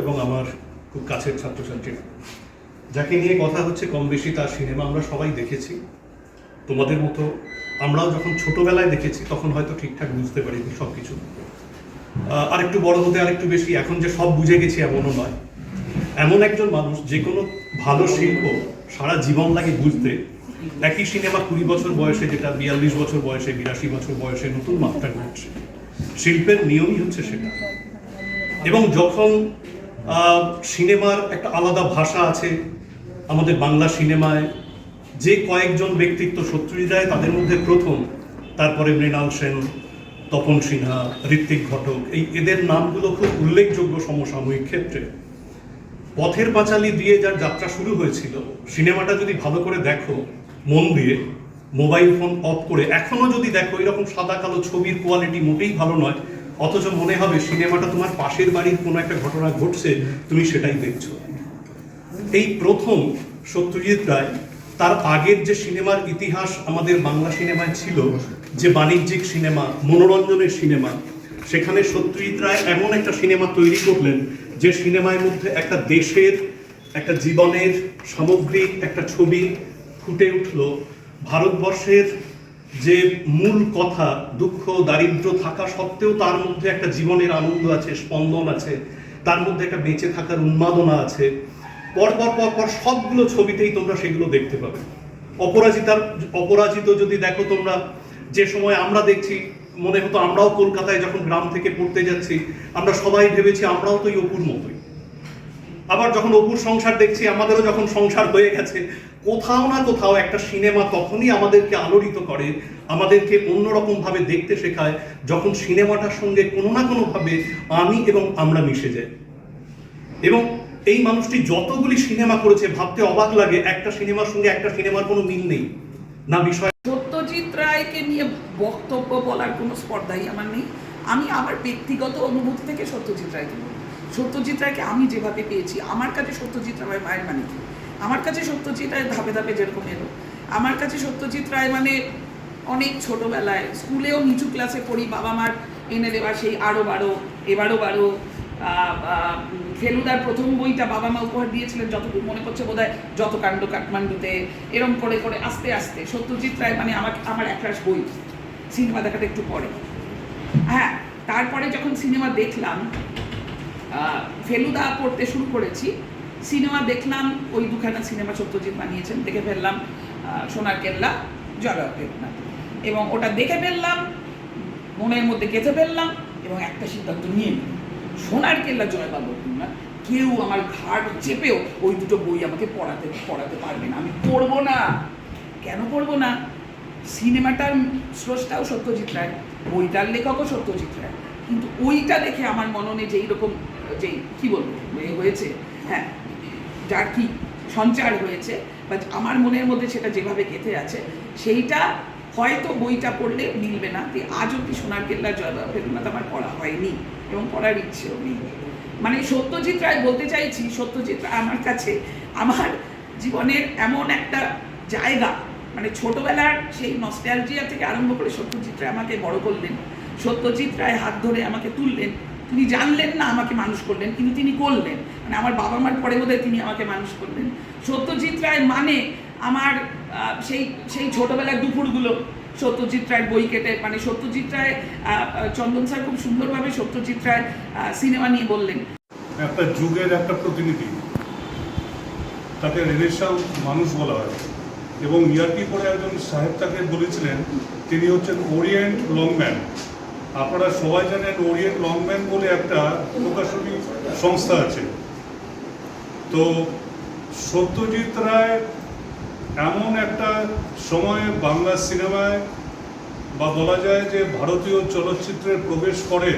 এবং আমার খুব কাছের ছাত্রছাত্রীরা যাকে নিয়ে কথা হচ্ছে কম বেশি তার সিনেমা আমরা সবাই দেখেছি। তোমাদের মতো আমরাও যখন ছোটবেলায় দেখেছি তখন হয়তো ঠিকঠাক বুঝতে পারিনি সব কিছু, আরেকটু বড় হতে আরেকটু বেশি এখন যে সব বুঝে গেছি এমনও নয়। এমন একজন মানুষ যে কোনো ভালো শিল্প সারা জীবন লাগে বুঝতে। একই সিনেমা 20 বছর বয়সে যেটা 42 বছর বয়সে 82 বছর বয়সে নতুন মাত্রা ঘটছে। শিল্পের নিয়মই হচ্ছে সেটা। এবং যখন সিনেমার একটা আলাদা ভাষা আছে আমাদের বাংলা সিনেমায়, যে কয়েকজন ব্যক্তিত্ব সত্যজিৎ রায় তাদের মধ্যে প্রথম, তারপরে মৃণাল সেন, তপন সিনহা, ঋত্বিক ঘটক, এদের নামগুলো খুব উল্লেখযোগ্য সমসাময়িক ক্ষেত্রে। পথের পাঁচালী দিয়ে যার যাত্রা শুরু হয়েছিল, সিনেমাটা যদি ভালো করে দেখো মন দিয়ে, মোবাইল ফোন অফ করে এখনো যদি দেখো, এরকম সাদা কালো ছবির কোয়ালিটি মোটেই ভালো নয়, অথচ মনে হবে সিনেমাটা তোমার পাশের বাড়ির কোনো একটা ঘটনা ঘটছে, তুমি সেটাই দেখছো। এই প্রথম সত্যজিৎ রায়, তার আগের যে সিনেমার ইতিহাস আমাদের বাংলা সিনেমায় ছিল, যে বাণিজ্যিক সিনেমা, মনোরঞ্জনের সিনেমা, সেখানে সত্যজিৎ রায় এমন একটা সিনেমা তৈরি করলেন যে সিনেমার মধ্যে একটা দেশের, একটা জীবনের সামগ্রিক একটা ছবি ফুটে উঠল। ভারতবর্ষের যে মূল কথা, দুঃখ দারিদ্র্য থাকা সত্ত্বেও তার মধ্যে একটা জীবনের আনন্দ আছে, স্পন্দন আছে, তার মধ্যে একটা বেঁচে থাকার উন্মাদনা আছে। পরপর পরপর সবগুলো ছবিতেই তোমরা সেগুলো দেখতে পাবে। অপরাজিত যদি দেখো তোমরা, যে সময় আমরা দেখছি মনে হতো আমরাও কলকাতায় যখন গ্রাম থেকে পড়তে যাচ্ছি আমরা সবাই ভেবেছি আমরাও তো এই অপুর মতোই। আবার যখন অপুর সংসার দেখছি, আমাদেরও যখন সংসার হয়ে গেছে, কোথাও না কোথাও একটা সিনেমা তখনই আমাদেরকে আলোড়িত করে, আমাদেরকে অন্যরকম ভাবে দেখতে শেখায়, যখন সিনেমাটার সঙ্গে কোনো না কোনো ভাবে আমি এবং আমরা মিশে যাই। এবং এই মানুষটি যতগুলি সিনেমা করেছে ভাবতে অবাক লাগে, একটা সিনেমার সঙ্গে একটা সিনেমার কোনো মিল নেই না বিষয়। সত্যজিৎ রায়কে নিয়ে বক্তব্য বলার কোনো স্পর্ধাই আমার নেই। আমি আমার ব্যক্তিগত অনুভূতি থেকে সত্যজিৎ রায়কে বলি। সত্যজিৎ রায়কে আমি যেভাবে পেয়েছি, আমার কাছে সত্যজিৎ রায় মায়ের মানে কি, আমার কাছে সত্যজিৎ রায় ধাপে ধাপে যেরকম এলো, আমার কাছে সত্যজিৎ রায় মানে অনেক ছোটোবেলায় স্কুলেও নিচু ক্লাসে পড়ি, বাবা মার এনে দেওয়া সেই আরও বারো এবারও বারো, ফেলুদার প্রথম বইটা বাবা মা উপহার দিয়েছিলেন যতটুকু মনে পড়ছে বোধহয়, যত কাণ্ড কাঠমান্ডুতে, এরম করে করে আস্তে আস্তে সত্যজিৎ রায় মানে আমার একরাশ বই, সিনেমা দেখাটা একটু পরে। হ্যাঁ, তারপরে যখন সিনেমা দেখলাম, ফেলুদা পড়তে শুরু করেছি, সিনেমা দেখলাম, ওই দুখানা সিনেমা সত্যজিৎ বানিয়েছেন, দেখে ফেললাম সোনার কেল্লা, জয়বাবু দেবনাথ, এবং ওটা দেখে ফেললাম, মনের মধ্যে গেঁথে ফেললাম, এবং একটা সিদ্ধান্ত নিয়ে নিলাম, সোনার কেল্লা, জয়বাবু দেবনাথ কেউ আমার ঘাট চেপেও ওই দুটো বই আমাকে পড়াতে পারবে না, আমি পড়বো না। কেন পড়বো না? সিনেমাটার স্রষ্টাও সত্যজিৎ রায়, বইটার লেখকও সত্যজিৎ রায়, কিন্তু ওইটা দেখে আমার মননে যেই রকম যেই কী বলবো হয়েছে, হ্যাঁ, যার কি সঞ্চার হয়েছে, বাট আমার মনের মধ্যে সেটা যেভাবে গেঁথে আছে সেইটা হয়তো বইটা পড়লে মিলবে না। আজ অব্দি সোনার কেল্লার জয়প্রনাথ আমার পড়া হয়নি এবং পড়ার ইচ্ছেও নেই। মানে সত্যজিৎ রায় বলতে চাইছি, সত্যজিৎ রায় আমার কাছে আমার জীবনের এমন একটা জায়গা, মানে ছোটবেলার সেই নস্টালজিয়া থেকে আরম্ভ করে সত্যজিৎ রায় আমাকে বড় করলেন, সত্যজিৎ রায় হাত ধরে আমাকে তুললেন, তিনি জানলেন না আমাকে মানুষ করলেন, কিন্তু তিনি করলেন, মানে আমার বাবা মার পরে বোধহয় তিনি আমাকে মানুষ করলেন। সত্যজিৎ রায় মানে আমার সেই সেই ছোটবেলার দুপুরগুলো সত্যজিৎ রায়ের বই কেটে, মানে সত্যজিৎ রায়, চন্দন স্যার খুব সুন্দরভাবে সত্যজিৎ রায় সিনেমা নিয়ে বললেন, একটা যুগের একটা প্রতিনিধি, তাকে রেনেসাঁ মানুষ বলা হয়। এবং ইয়ার্কি করে একজন সাহেব তাকে বলেছিলেন তিনি হচ্ছেন ওরিয়েন্ট লংম্যান। আপনারা সবাই জানেন ওরিয়েন্ট লংম্যান বলে একটা প্রকাশনী সংস্থা আছে। তো সত্যজিৎ রায় এমন একটা সময়ে বাংলা সিনেমায় বা বলা যায় যে ভারতীয় চলচ্চিত্রে প্রবেশ করে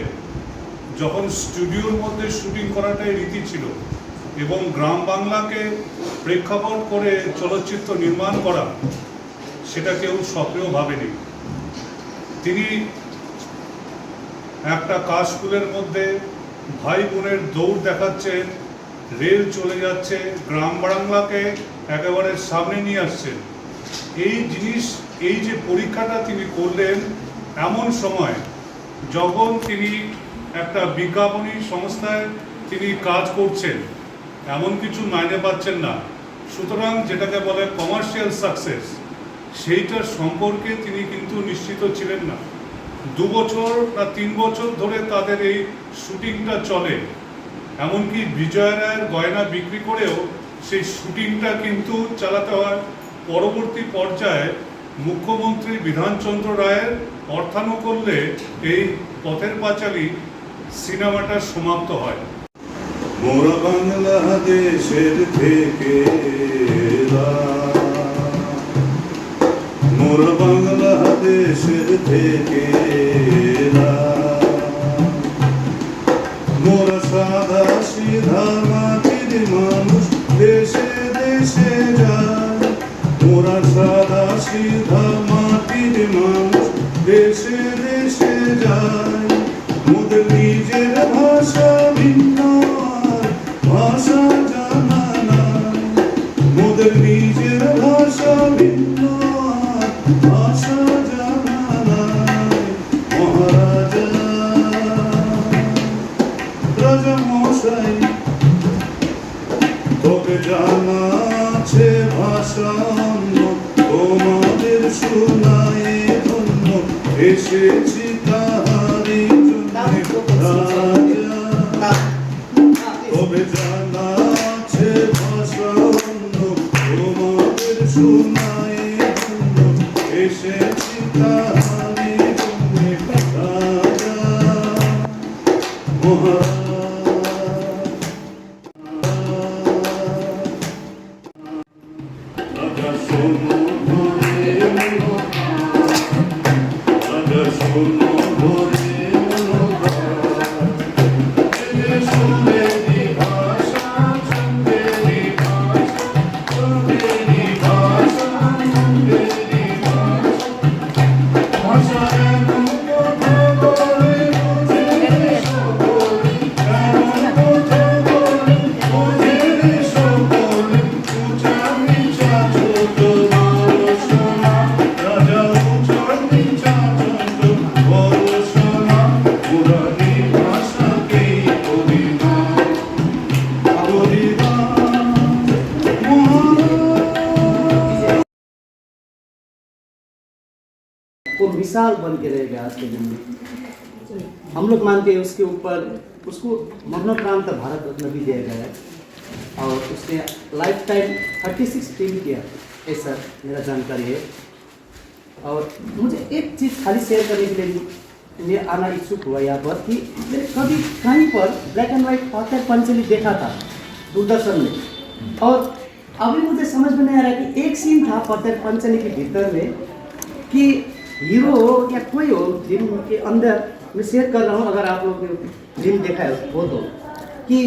যখন স্টুডিওর মধ্যে শুটিং করাটাই রীতি ছিল এবং গ্রাম বাংলাকে প্রেক্ষাপট করে চলচ্চিত্র নির্মাণ করা সেটা কেউ স্বপ্নেও ভাবেনি। তিনি একটা কাশফুলের মধ্যে ভাই বোনের দৌড় দেখাচ্ছেন, রেল চলে যাচ্ছে, গ্রাম বাংলাকে একেবারে সামনে নিয়ে আসছেন। এই জিনিস, এই যে পরীক্ষাটা তিনি করলেন এমন সময় যখন তিনি একটা বিজ্ঞাপনী সংস্থায় তিনি কাজ করছেন, এমন কিছু মাইনে পাচ্ছেন না, সুতরাং যেটাকে বলে কমার্শিয়াল সাকসেস, সেইটার সম্পর্কে তিনি কিন্তু নিশ্চিত ছিলেন না। 2 বছর বা 3 বছর ধরে তাদের এই শুটিংটা চলে, এমনকি বিজয় রায়ের গয়না বিক্রি করেও সেই শুটিংটা কিন্তু চালাতে হয়। পরবর্তী পর্যায়ে মুখ্যমন্ত্রী বিধানচন্দ্র রায়ের অর্থানুকূল্যে এই পথের পাঁচালী সিনেমাটা সমাপ্ত হয়। মোরা বাংলাদেশের থেকে মোরা বাংলাদেশের থেকে মোরা সাদা সিধা মাটির মানুষ দেশে দেশে যায়। মোরা সাদা সিধা মাটির মানুষ দেশে দেশে যায়। মোদের নিজের ভাষা ভিন্ন, ভাষা জানা নাই। মোদের নিজের ভাষা ভিন্ন, ভাষা জানা নাই। মহারাজা রাজা মশাই তোকে জানা আছে ভাষা অন্য, তোমাদের শোনায় ধন্য এসেছি তাহারি জন্য। রাজা তবে জানা আছে ভাষা অন্য, তোমাদের শোনায় ধন্য এসেছি তাহারি জন্য। রাজা মহারাজ রাজা শোনো ভরে রাজা শোনো ভরে সুন্দরী ভাষা সুন্দরী ভাষা সুন্দরী ভাষা সুন্দরী ভাষা এমন কথা বলে বুঝে সকলে, এমন কথা বলে বুঝে সকলে। উঁচা নিচা ছোট বড় সোনা রাজা, উঁচা নিচা ছোট বড় সোনা। পুরানি ভাষাকেই পরিণাম वो मिसाल बन के रहेगा आज के दिन में। हम लोग मानते हैं उसके ऊपर उसको मरणोपरांत भारत रत्न भी दिया गया है और उसने लाइफ टाइम 36 फिल्म किया, ऐसा मेरा जानकारी है। और मुझे एक चीज़ खाली शेयर करने के लिए मैं आना इच्छुक हुआ यहाँ पर कि मैंने कभी कहीं पर ब्लैक एंड वाइट पत्थर पंचली देखा था दूरदर्शन में, और अभी मुझे समझ में नहीं आ रहा कि एक सीन था पत्थर पंचली के भीतर में कि हीरो हो या कोई हो फिल्म के अंदर, मैं शेयर कर रहा हूँ अगर आप लोग ने फिल्म देखा है वो, तो कि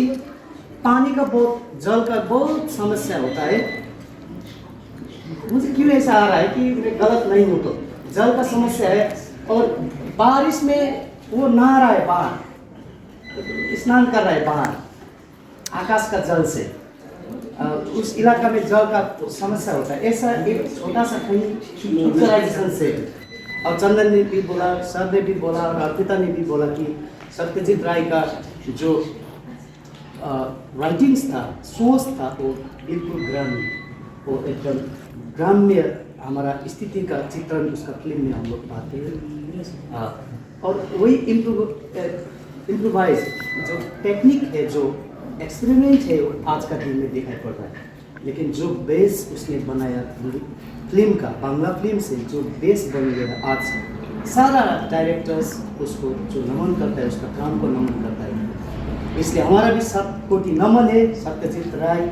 पानी का बहुत, जल का बहुत समस्या होता है। मुझे क्यों ऐसा आ रहा है कि मैं गलत नहीं हूँ, तो जल का समस्या है और बारिश में वो नहा रहा है बाहर, स्नान कर रहा है बाहर आकाश का जल से, उस इलाका में जल का समस्या होता है। ऐसा एक छोटा सा कहीं पिक्चराइजेशन से, और चंदन ने भी बोला, सर ने भी बोला और अर्पिता ने भी बोला कि सत्यजीत राय का जो राइटिंग्स था, सोच था, वो बिल्कुल ग्रामीण, वो एकदम ग्राम्य हमारा स्थिति का चित्रण उसका फिल्म में हम लोग पाते हैं। और वही इम्प्रोवाइज जो टेक्निक है, जो एक्सपेरिमेंट है, वो आज का दिन में दिखाई पड़ रहा है। लेकिन जो बेस उसने बनाया फिल्म का, बांग्ला फिल्म से जो बेस बन गया, आज सारा डायरेक्टर्स उसको जो नमन करता है, उसका काम को नमन करता है। इसलिए हमारा भी 7 कोटि नमन है सत्यजीत राय।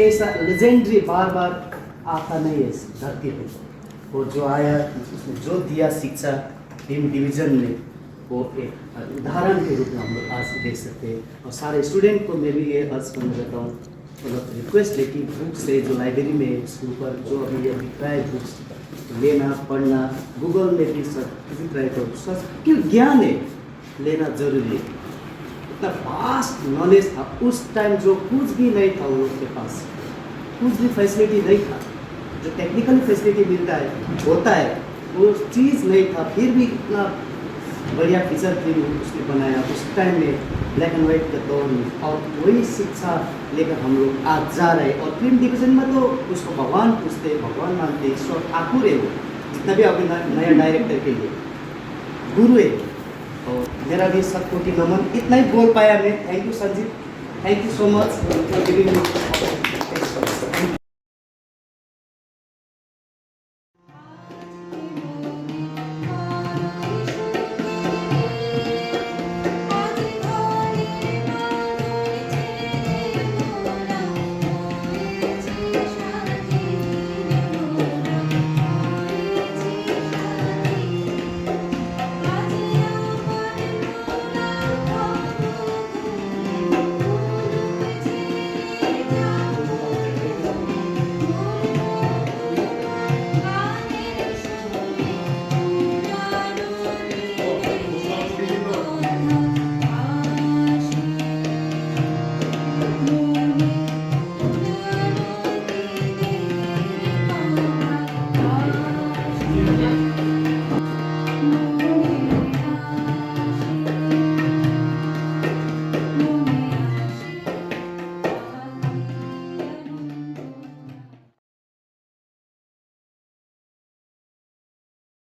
ऐसा लेजेंडरी बार बार आता नहीं है इस धरती पे। वो जो आया, उसने जो दिया शिक्षा फिल्म डिवीजन में, वो एक उदाहरण के रूप में हम लोग आज देख सकते हैं। और सारे स्टूडेंट को मैं भी ये अर्ज करना चाहता हूँ, मतलब रिक्वेस्ट है कि बुक्स है जो लाइब्रेरी में है, उसके ऊपर जो अभी ये दिख रहा है बुक्स लेना, पढ़ना, गूगल में भी सत्यजीत राय को सबके ज्ञान है लेना जरूरी है। इतना वास्ट नॉलेज था उस टाइम, जो कुछ भी नहीं था वो लोग के पास, कुछ भी फैसिलिटी नहीं था। जो टेक्निकल फैसिलिटी मिलता है, होता है, वो चीज़ नहीं था, फिर भी इतना बढ़िया फीचर फिल्म उसने बनाया उस टाइम में, ब्लैक एंड वाइट के दौर में। और वही शिक्षा लेकर हम लोग आज जा रहे हैं। और फिल्म डिवीजन में तो उसको भगवान पूछते, भगवान मानते, ईश्वर ठाकुर है वो, जितना भी अभी नया डायरेक्टर के लिए गुरु है। और मेरा भी 7 कोटि नमन, इतना ही बोल पाया मैं। Thank you Sanjeev, thank you so much for giving me